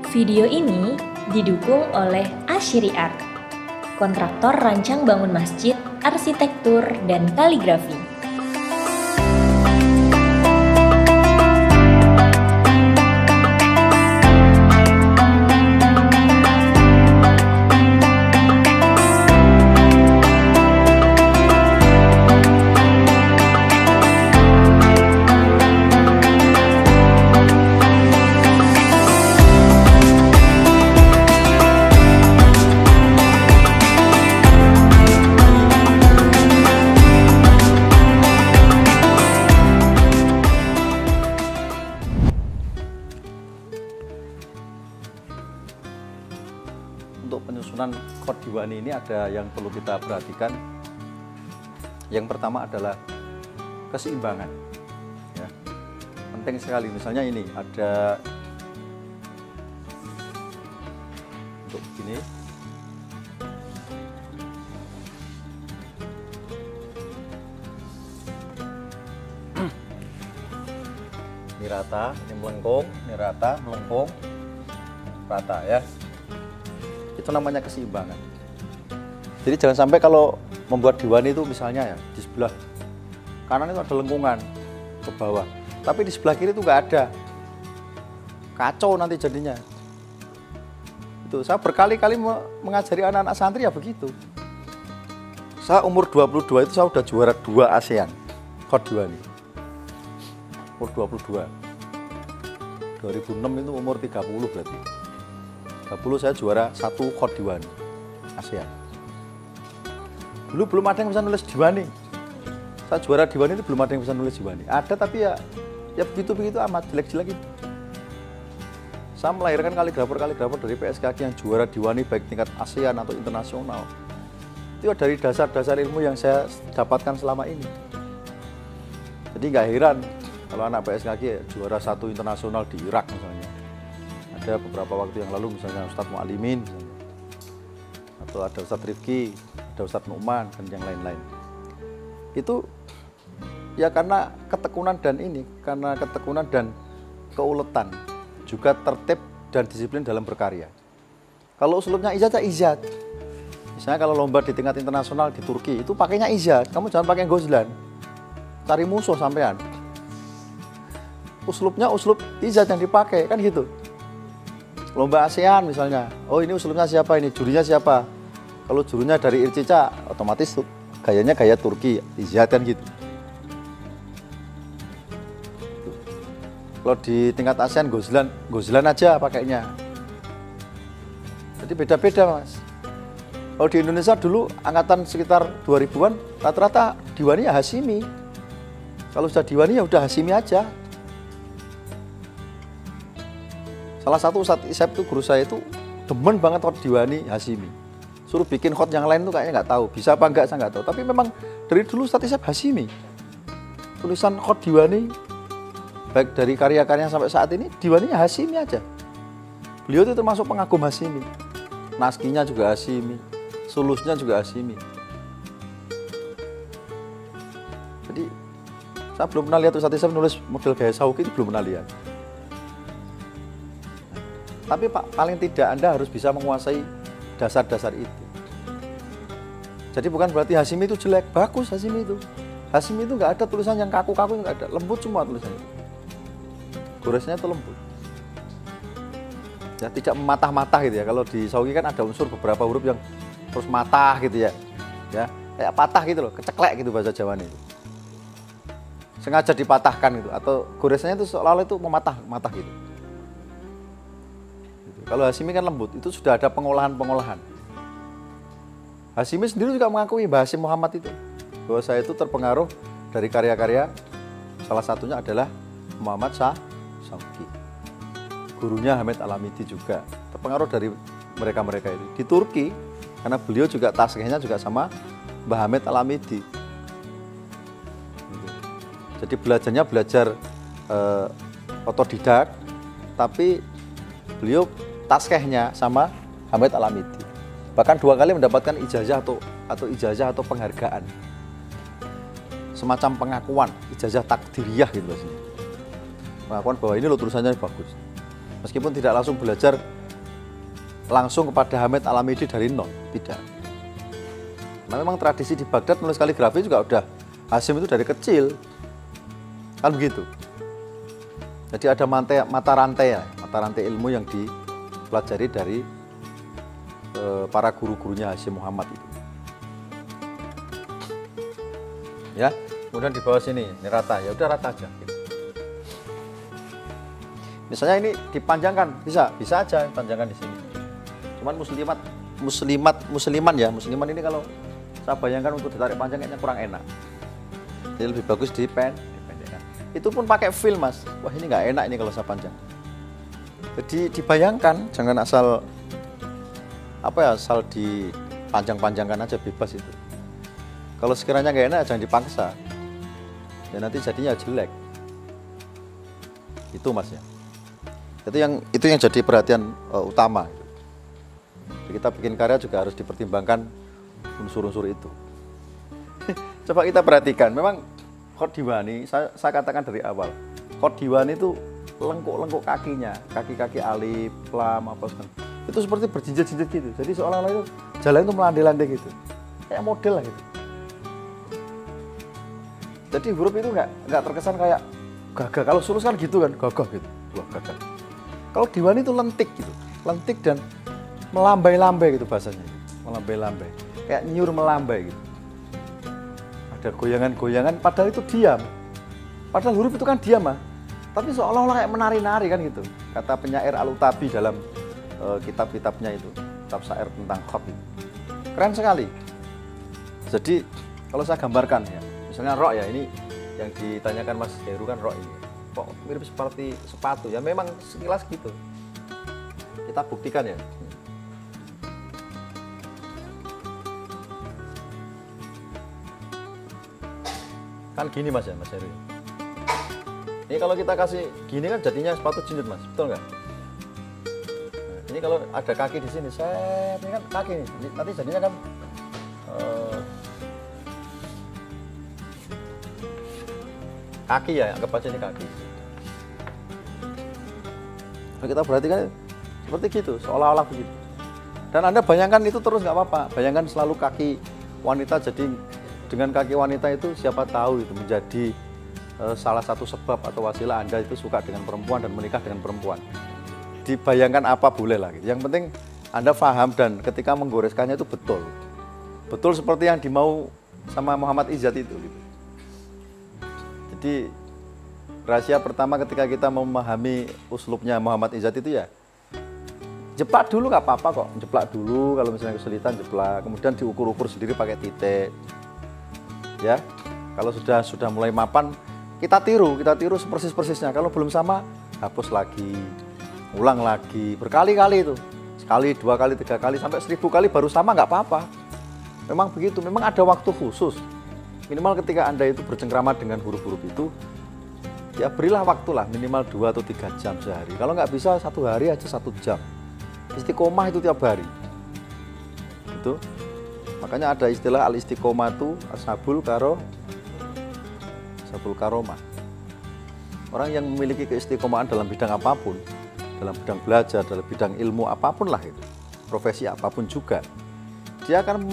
Video ini didukung oleh Asyri Art, kontraktor rancang bangun masjid, arsitektur, dan kaligrafi. Untuk penyusunan khot diwani ini ada yang perlu kita perhatikan. Yang pertama adalah keseimbangan. Ya. Penting sekali. Misalnya ini ada untuk ini. Ini rata, ini melengkung, ini rata, melengkung, rata ya. Itu namanya keseimbangan. Jadi jangan sampai kalau membuat diwani itu misalnya ya di sebelah kanan itu ada lengkungan ke bawah, tapi di sebelah kiri itu nggak ada, kacau nanti jadinya. Itu saya berkali-kali mengajari anak-anak santri ya begitu. Saya umur 22 itu saya udah juara 2 ASEAN khot diwani. Umur 22. 2006 itu umur 30 berarti. 30 saya juara 1 khot diwani ASEAN. Dulu belum ada yang bisa nulis diwani. Saya juara diwani itu belum ada yang bisa nulis diwani. Ada tapi ya begitu-begitu amat, jelek-jelek itu. Saya melahirkan kaligrafer dari PSKG yang juara diwani baik tingkat ASEAN atau internasional. Itu dari dasar-dasar ilmu yang saya dapatkan selama ini. Jadi nggak heran kalau anak PSKG ya, juara 1 internasional di Irak misalnya. Ada beberapa waktu yang lalu misalnya Ustadz Mu'alimin misalnya. Atau ada Ustadz Rifki, ada Ustadz Nu'man dan yang lain-lain. Itu ya karena ketekunan dan keuletan, juga tertib dan disiplin dalam berkarya. Kalau usulnya ijazah izat. Misalnya kalau lomba di tingkat internasional di Turki itu pakainya izat, kamu jangan pakai gozlan. Cari musuh sampean. Uslubnya uslub izat yang dipakai kan gitu. Lomba ASEAN misalnya, oh ini usulnya siapa ini, jurinya siapa? Kalau jurinya dari Ircica, otomatis gayanya gaya Turki, izat kan gitu. Kalau di tingkat ASEAN gozlan aja pakainya. Jadi beda-beda mas. Kalau di Indonesia dulu angkatan sekitar 2000-an rata-rata diwani ya Hasimi. Kalau sudah diwani ya udah Hasimi aja. Salah satu Ustadz Isep itu guru saya itu demen banget khot diwani Hasimi. Suruh bikin khot yang lain tuh kayaknya nggak tahu bisa apa enggak saya nggak tahu. Tapi memang dari dulu Ustadz Isep Hasimi. Tulisan khot diwani baik dari karya-karyanya sampai saat ini diwaninya Hasimi aja. Beliau itu termasuk pengagum Hasimi. Naskinya juga Hasimi, sulusnya juga Hasimi. Jadi saya belum pernah lihat Ustadz Isep nulis model gaya Sauki itu belum pernah lihat. Tapi Pak, paling tidak Anda harus bisa menguasai dasar-dasar itu. Jadi bukan berarti Hasimi itu jelek, bagus Hasimi itu. Hasimi itu nggak ada tulisan yang kaku-kaku, nggak ada, lembut semua tulisannya. Goresnya itu lembut. Ya tidak mematah-matah gitu ya. Kalau di Sauki kan ada unsur beberapa huruf yang terus matah gitu ya. Ya, kayak patah gitu loh, keceklek gitu bahasa Jawanya itu. Sengaja dipatahkan gitu atau goresnya itu seolah-olah itu mematah gitu. Kalau Hasimi kan lembut, itu sudah ada pengolahan-pengolahan. Hasimi sendiri juga mengakui Mbah Hasim Muhammad itu bahwa saya itu terpengaruh dari karya-karya, salah satunya adalah Muhammad Sauki. Gurunya Hamid Alamidi juga terpengaruh dari mereka-mereka itu. Di Turki, karena beliau juga tasghihnya juga sama Mbah Hamid Alamidi. Jadi belajarnya belajar otodidak, tapi beliau tasghihnya sama Hamid Alamidi. Bahkan 2 kali mendapatkan ijazah atau penghargaan. Semacam pengakuan, ijazah takdiriyah gitu maksudnya. Pengakuan bahwa ini loh tulisannya bagus. Meskipun tidak langsung belajar langsung kepada Hamid Al-Hamidi dari nol, tidak. Nah memang tradisi di Baghdad nulis kaligrafi juga udah Hasyim itu dari kecil, kan begitu. Jadi ada mata rantai ilmu yang dipelajari dari para guru-gurunya Hasyim Muhammad itu. Ya, kemudian di bawah sini ini rata, ya udah rata aja. Gitu. Misalnya ini dipanjangkan, bisa aja panjangkan di sini. Cuman musliman ini kalau saya bayangkan untuk ditarik panjang kayaknya kurang enak. Jadi lebih bagus dipendekkan. Itu pun pakai fil, Mas. Wah, ini nggak enak ini kalau saya panjang. Jadi dibayangkan, jangan asal asal dipanjang-panjangkan aja, bebas itu. Kalau sekiranya nggak enak jangan dipaksa. Ya nanti jadinya jelek. Itu, Mas ya. Itu yang jadi perhatian utama. Jadi kita bikin karya juga harus dipertimbangkan unsur-unsur itu. Coba kita perhatikan, memang Khot Diwani, saya katakan dari awal, Khot Diwani itu lengkuk-lengkuk kakinya, kaki-kaki alif, lam, apa segala. Itu seperti berjinjit-jinjit gitu. Jadi seolah-olah itu jalan itu melandai-landai gitu. Kayak model lah gitu. Jadi huruf itu nggak terkesan kayak gagah. Kalau sulus kan gitu kan, gagah gitu. Wah, gagah. Kalau Diwani itu lentik gitu. Lentik dan melambai-lambai gitu bahasanya. Melambai-lambai. Kayak nyur melambai gitu. Ada goyangan-goyangan padahal itu diam. Padahal huruf itu kan diam, mah. Tapi seolah-olah kayak menari-nari kan gitu. Kata penyair Al-Utabi dalam kitab-kitabnya itu, kitab syair tentang khot itu. Keren sekali. Jadi kalau saya gambarkan ya, misalnya rok ya, ini yang ditanyakan Mas Heru kan rok ini. Kok mirip seperti sepatu? Ya memang sekilas gitu. Kita buktikan ya. Kan gini Mas ya, Mas Heru. Ini kalau kita kasih gini kan jadinya sepatu jinjit, Mas, betul nggak? Nah, ini kalau ada kaki di sini, ini kan kaki nih. Nanti jadinya kan kaki ya, anggap aja ini kaki. Kalau kita perhatikan seperti gitu, seolah-olah begitu. Dan Anda bayangkan itu terus nggak apa-apa. Bayangkan selalu kaki wanita, jadi dengan kaki wanita itu siapa tahu itu menjadi salah satu sebab atau wasilah Anda itu suka dengan perempuan dan menikah dengan perempuan. Dibayangkan apa boleh lah gitu. Yang penting Anda paham dan ketika menggoreskannya itu betul. Betul seperti yang dimau sama Muhammad Izzat itu gitu. Jadi rahasia pertama ketika kita memahami uslubnya Muhammad Izzat itu ya jeplak dulu nggak apa-apa kok. Jeplak dulu kalau misalnya kesulitan jeplak. Kemudian diukur-ukur sendiri pakai titik. Ya. Kalau sudah mulai mapan kita tiru sepersis-persisnya. Kalau belum sama, hapus lagi, ulang lagi, berkali-kali itu. Sekali, 2 kali, 3 kali, sampai 1000 kali baru sama, nggak apa-apa. Memang begitu, memang ada waktu khusus. Minimal ketika Anda itu bercengkrama dengan huruf-huruf itu, ya berilah waktu lah, minimal 2 atau 3 jam sehari. Kalau nggak bisa, 1 hari aja 1 jam. Istiqomah itu tiap hari. Itu. Makanya ada istilah al-istiqomah itu ashabul karomah. Orang yang memiliki keistiqomahan dalam bidang apapun, dalam bidang belajar, dalam bidang ilmu apapun lah itu, profesi apapun juga, dia akan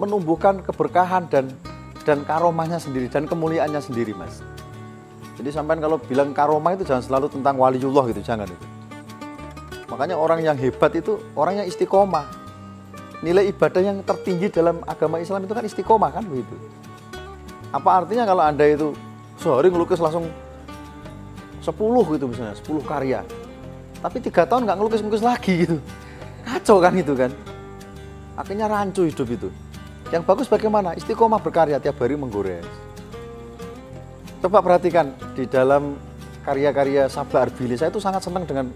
menumbuhkan keberkahan dan karomahnya sendiri dan kemuliaannya sendiri, Mas. Jadi sampean kalau bilang karomah itu jangan selalu tentang waliullah gitu, jangan itu. Makanya orang yang hebat itu orang yang istiqomah. Nilai ibadah yang tertinggi dalam agama Islam itu kan istiqomah kan begitu. Apa artinya kalau Anda itu sehari ngelukis langsung 10 gitu misalnya, 10 karya. Tapi 3 tahun nggak ngelukis lagi gitu. Kacau kan itu kan. Akhirnya rancu hidup itu. Yang bagus bagaimana? Istiqomah berkarya, tiap hari menggores. Coba perhatikan di dalam karya-karya Sabah Arbili. Saya itu sangat senang dengan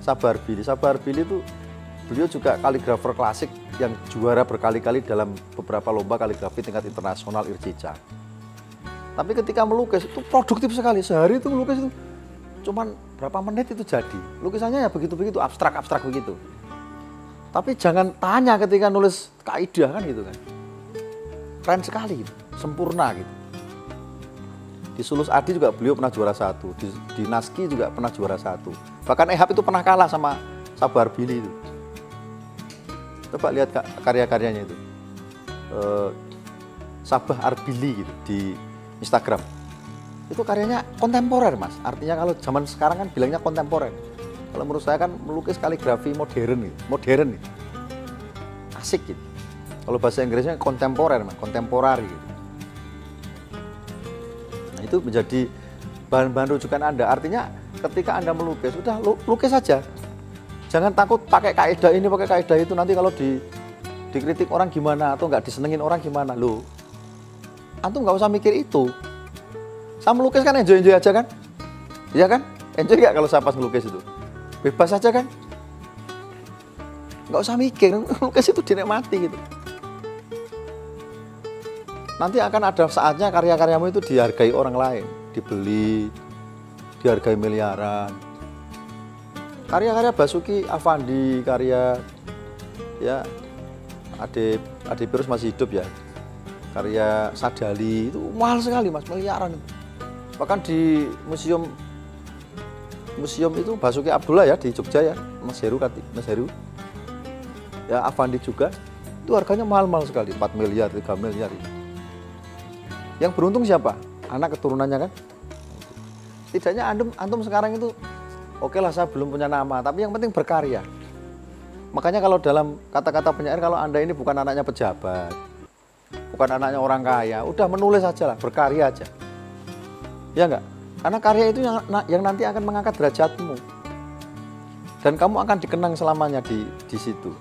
Sabah Arbili. Sabah Arbili itu beliau juga kaligrafer klasik yang juara berkali-kali dalam beberapa lomba kaligrafi tingkat internasional Ircica. Tapi ketika melukis itu produktif sekali. Sehari itu melukis itu cuman berapa menit itu jadi. Lukisannya ya begitu-begitu, abstrak-abstrak begitu. Tapi jangan tanya ketika nulis kaidah kan gitu kan. Keren sekali gitu, sempurna gitu. Di Sulus Adi juga beliau pernah juara 1, di Naski juga pernah juara 1. Bahkan Ehab itu pernah kalah sama Sabah Arbili itu. Coba lihat karya-karyanya itu. Sabah Arbili gitu di Instagram. Itu karyanya kontemporer, Mas. Artinya kalau zaman sekarang kan bilangnya kontemporer. Kalau menurut saya kan melukis kaligrafi modern gitu. Modern gitu. Asik gitu. Kalau bahasa Inggrisnya kontemporer, Mas, kontemporari gitu. Nah, itu menjadi bahan-bahan rujukan Anda. Artinya ketika Anda melukis, udah lukis saja. Jangan takut pakai kaidah ini, pakai kaidah itu. Nanti kalau dikritik orang gimana atau nggak disenengin orang gimana, loh. Antum nggak usah mikir itu. Saya melukis kan enjoy aja kan? Iya kan? Enjoy nggak kalau saya pas melukis itu? Bebas aja kan? Nggak usah mikir, melukis itu dinikmati gitu. Nanti akan ada saatnya karya-karyamu itu dihargai orang lain, dibeli, dihargai miliaran. Karya-karya Basuki Avandi, karya ya Ade Pirus masih hidup ya. Karya Sadali itu mahal sekali, Mas, miliaran itu. Bahkan di museum itu Basuki Abdullah ya di Jogja ya, Mas Heru. Ya Avandi juga. Itu harganya mahal-mahal sekali, 4 miliar, 3 miliar itu. Yang beruntung siapa? Anak keturunannya kan. Tidaknya antum sekarang itu oke lah, saya belum punya nama, tapi yang penting berkarya. Makanya kalau dalam kata-kata penyair, kalau Anda ini bukan anaknya pejabat, bukan anaknya orang kaya, udah menulis aja lah, berkarya aja. Ya enggak? Karena karya itu yang nanti akan mengangkat derajatmu. Dan kamu akan dikenang selamanya di situ.